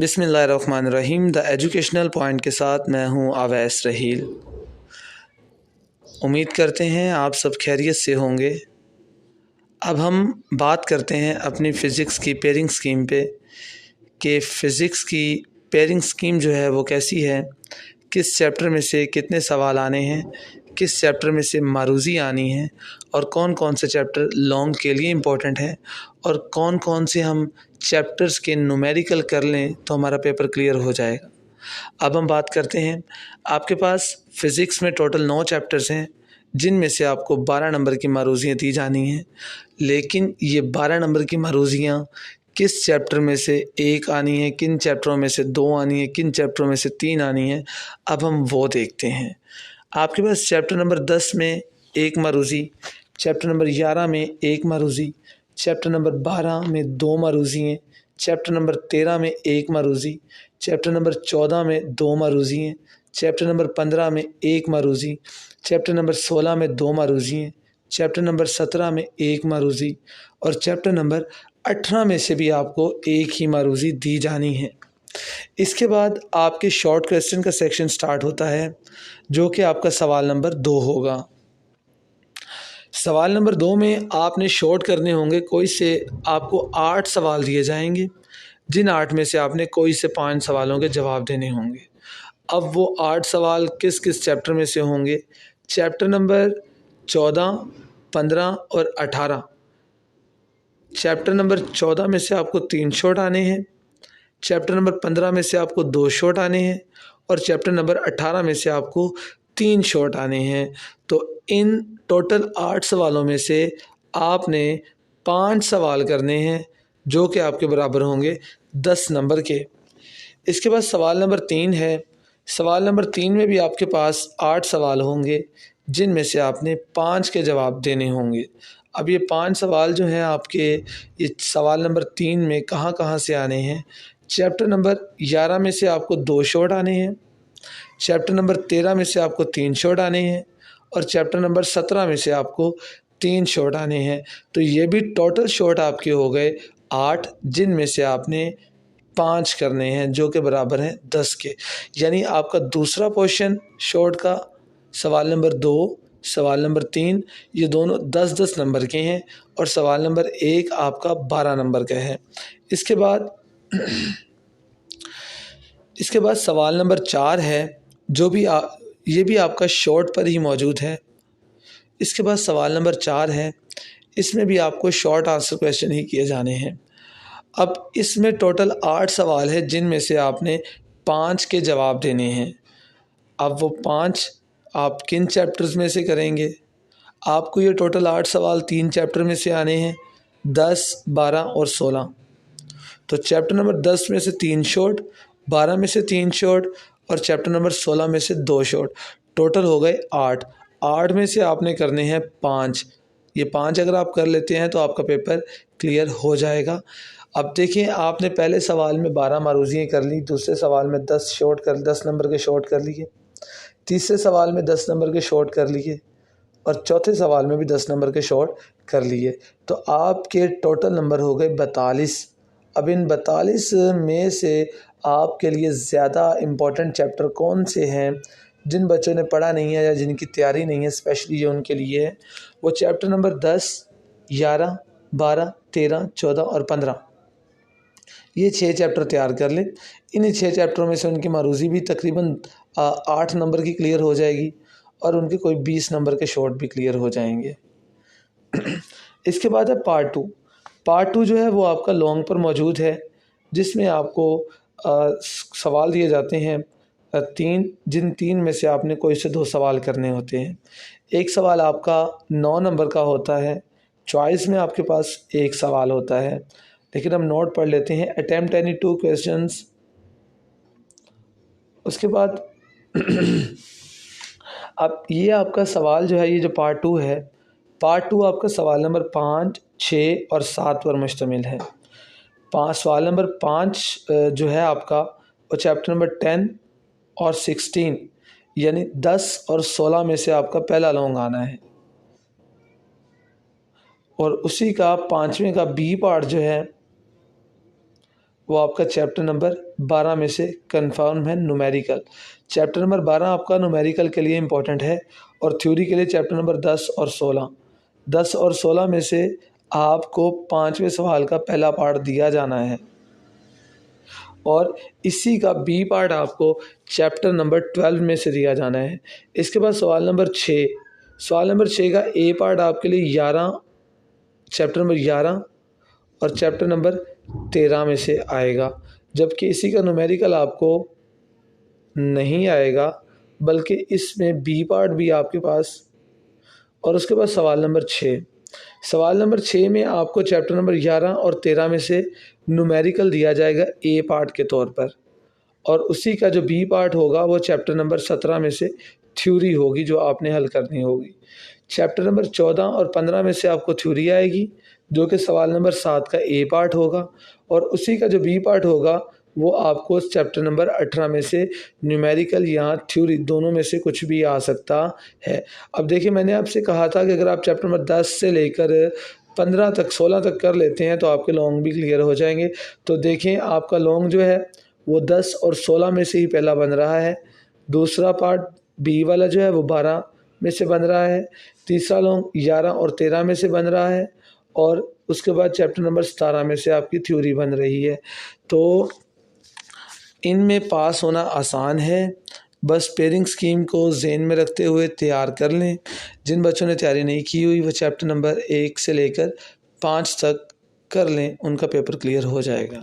बिस्मिल्लाहिर्रहमानिर्रहीम। The educational point के साथ मैं हूँ अवैस रहील। उम्मीद करते हैं आप सब खैरियत से होंगे। अब हम बात करते हैं अपनी फ़िज़िक्स की पेयरिंग स्कीम पे कि फ़िज़िक्स की पेयरिंग स्कीम जो है वो कैसी है, किस चैप्टर में से कितने सवाल आने हैं, किस चैप्टर में से मारूज़ी आनी है और कौन कौन से चैप्टर लॉन्ग के लिए इम्पोर्टेंट हैं और कौन कौन से हम चैप्टर्स के न्यूमेरिकल कर लें तो हमारा पेपर क्लियर हो जाएगा। अब हम बात करते हैं, आपके पास फ़िज़िक्स में टोटल 9 चैप्टर्स हैं जिनमें से आपको 12 नंबर की मारूज़ियाँ दी जानी हैं, लेकिन ये 12 नंबर की मारूज़ियाँ किस चैप्टर में से 1 आनी है, किन चैप्टरों में से 2 आनी है, किन चैप्टरों में से 3 आनी है, अब हम वो देखते हैं। आपके पास चैप्टर नंबर 10 में 1 मारूज़ी, चैप्टर नंबर 11 में 1 मारूज़ी, चैप्टर नंबर 12 में 2 मारूज़ी हैं, चैप्टर नंबर 13 में 1 मारूज़ी, चैप्टर नंबर 14 में 2 मारूज़ी हैं, चैप्टर नंबर 15 में 1 मारूज़ी, चैप्टर नंबर 16 में 2 मारूज़ी हैं, चैप्टर नंबर 17 में 1 मारूज़ी और चैप्टर नंबर 18 में से भी आपको 1 ही मारूज़ी दी जानी है। इसके बाद आपके शॉर्ट क्वेश्चन का सेक्शन स्टार्ट होता है जो कि आपका सवाल नंबर 2 होगा। सवाल नंबर 2 में आपने शॉर्ट करने होंगे, कोई से आपको 8 सवाल दिए जाएंगे, जिन 8 में से आपने कोई से 5 सवालों के जवाब देने होंगे। अब वो 8 सवाल किस किस चैप्टर में से होंगे? चैप्टर नंबर 14, 15 और 18। चैप्टर नंबर 14 में से आपको 3 शॉट आने हैं, चैप्टर नंबर 15 में से आपको 2 शॉट आने हैं और चैप्टर नंबर 18 में से आपको 3 शॉट आने हैं। तो इन टोटल 8 सवालों में से आपने 5 सवाल करने हैं जो कि आपके बराबर होंगे 10 नंबर के। इसके बाद सवाल नंबर 3 है। सवाल नंबर 3 में भी आपके पास 8 सवाल होंगे जिनमें से आपने 5 के जवाब देने होंगे। अब ये 5 सवाल जो हैं आपके, ये सवाल नंबर 3 में कहाँ कहाँ से आने हैं? चैप्टर नंबर 11 में से आपको 2 शॉट आने हैं, चैप्टर नंबर 13 में से आपको 3 शॉट आने हैं और चैप्टर नंबर 17 में से आपको 3 शॉट आने हैं। तो ये भी टोटल शॉट आपके हो गए 8, जिनमें से आपने 5 करने हैं जो कि बराबर हैं 10 के। यानी आपका दूसरा क्वेश्चन शॉर्ट का, सवाल नंबर 2, सवाल नंबर 3, ये दोनों 10-10 नंबर के हैं और सवाल नंबर 1 आपका 12 नंबर का है। इसके बाद सवाल नंबर 4 है जो भी ये भी आपका शॉर्ट पर ही मौजूद है। इसके बाद सवाल नंबर 4 है, इसमें भी आपको शॉर्ट आंसर क्वेश्चन ही किए जाने हैं। अब इसमें टोटल 8 सवाल है जिनमें से आपने 5 के जवाब देने हैं। अब वो 5 आप किन चैप्टर्स में से करेंगे? आपको ये टोटल 8 सवाल 3 चैप्टर में से आने हैं, 10, 12 और 16। तो चैप्टर नंबर 10 में से 3 शॉट, 12 में से 3 शॉट और चैप्टर नंबर 16 में से 2 शॉट। टोटल हो गए 8। 8 में से आपने करने हैं 5। ये 5 अगर आप कर लेते हैं तो आपका पेपर क्लियर हो जाएगा। अब देखिए, आपने पहले सवाल में 12 मारूज़ियाँ कर ली, दूसरे सवाल में 10 नंबर के शॉर्ट कर लिए, तीसरे सवाल में 10 नंबर के शॉर्ट कर लिए और चौथे सवाल में भी 10 नंबर के शॉर्ट कर लिए। तो आपके टोटल नंबर हो गए 42। अब इन 42 में से आपके लिए ज़्यादा इम्पोर्टेंट चैप्टर कौन से हैं? जिन बच्चों ने पढ़ा नहीं है या जिनकी तैयारी नहीं है, स्पेशली ये उनके लिए है, वो चैप्टर नंबर 10, 11, 12, 13, 14 और 15, ये 6 चैप्टर तैयार कर लें। इन 6 चैप्टरों में से उनकी मारूज़ी भी तकरीबन 8 नंबर की क्लियर हो जाएगी और उनके कोई 20 नंबर के शॉर्ट भी क्लियर हो जाएंगे। इसके बाद है पार्ट 2। पार्ट 2 जो है वो आपका लॉन्ग पर मौजूद है, जिसमें आपको सवाल दिए जाते हैं 3, जिन 3 में से आपने कोई से 2 सवाल करने होते हैं। एक सवाल आपका 9 नंबर का होता है, चॉइस में आपके पास 1 सवाल होता है, लेकिन हम नोट पढ़ लेते हैं। Attempt any 2 questions. उसके बाद अब ये आपका सवाल जो है, ये जो पार्ट 2 है, पार्ट 2 आपका सवाल नंबर 5, 6 और 7 पर मुश्तमिल है। सवाल नंबर 5 जो है आपका, वो चैप्टर नंबर 10 और 16 यानी 10 और 16 में से आपका पहला लॉन्ग आना है और उसी का 5वें का बी पार्ट जो है वो आपका चैप्टर नंबर 12 में से कन्फर्म है, न्यूमेरिकल। चैप्टर नंबर 12 आपका न्यूमेरिकल के लिए इम्पोर्टेंट है और थ्योरी के लिए चैप्टर नंबर 10 और 16। 10 और 16 में से आपको 5वें सवाल का पहला पार्ट दिया जाना है और इसी का बी पार्ट आपको चैप्टर नंबर 12 में से दिया जाना है। इसके बाद सवाल नंबर 6, सवाल नंबर 6 का ए पार्ट आपके लिए 11, चैप्टर नंबर 11 और चैप्टर नंबर 13 में से आएगा, जबकि इसी का न्यूमेरिकल आपको नहीं आएगा, बल्कि इसमें बी पार्ट भी आपके पास। और उसके बाद सवाल नंबर 6, सवाल नंबर 6 में आपको चैप्टर नंबर 11 और 13 में से न्यूमेरिकल दिया जाएगा ए पार्ट के तौर पर, और उसी का जो बी पार्ट होगा वो चैप्टर नंबर 17 में से थ्योरी होगी जो आपने हल करनी होगी। चैप्टर नंबर 14 और 15 में से आपको थ्योरी आएगी जो कि सवाल नंबर 7 का ए पार्ट होगा, और उसी का जो बी पार्ट होगा वो आपको चैप्टर नंबर 18 में से न्यूमेरिकल या थ्योरी दोनों में से कुछ भी आ सकता है। अब देखिए, मैंने आपसे कहा था कि अगर आप चैप्टर नंबर 10 से लेकर 15 तक 16 तक कर लेते हैं तो आपके लॉन्ग भी क्लियर हो जाएंगे। तो देखें, आपका लॉन्ग जो है वो 10 और 16 में से ही पहला बन रहा है, दूसरा पार्ट बी वाला जो है वो 12 में से बन रहा है, तीसरा लॉन्ग 11 और 13 में से बन रहा है, और उसके बाद चैप्टर नंबर 17 में से आपकी थ्योरी बन रही है। तो इनमें पास होना आसान है, बस पेयरिंग स्कीम को ज़हन में रखते हुए तैयार कर लें। जिन बच्चों ने तैयारी नहीं की हुई वो चैप्टर नंबर 1 से लेकर 5 तक कर लें, उनका पेपर क्लियर हो जाएगा।